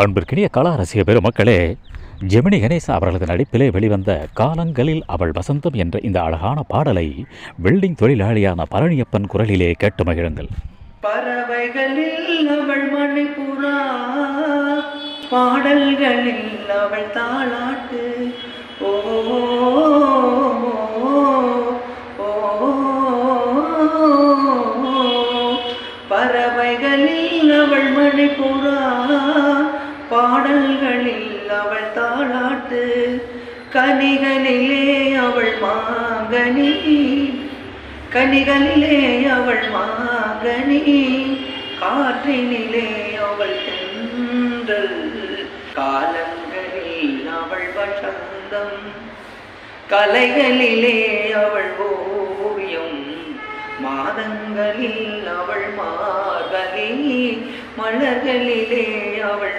அன்பிற்கினிய கலா ரசிக பெருமக்களே, ஜெமினி கணேசன் அவர்களது நடிப்பிலே வெளிவந்த காலங்களில் அவள் வசந்தம் என்ற இந்த அழகான பாடலை வெல்டிங் தொழிலாளியான பழனியப்பன் குரலிலே கேட்டு மகிழுங்கள். பறவைகளில் அவள் மணிப்புறா, பாடல்களில் அவள் தாளாட்டு. ஓ பறவைகளில் அவள் மணிப்புறா, பாடல்களில் அவள் தாளாட்டு. கனிகளிலே அவள் மாங்கனி, கனிகளிலே அவள் மாங்கனி, காற்றினிலே அவள் தென்றல். காலங்களில் அவள் வசந்தம், கலைகளிலே அவள் ஓவியம். மாதங்களில் அவள் மார்கழி, மலர்களிலே அவள்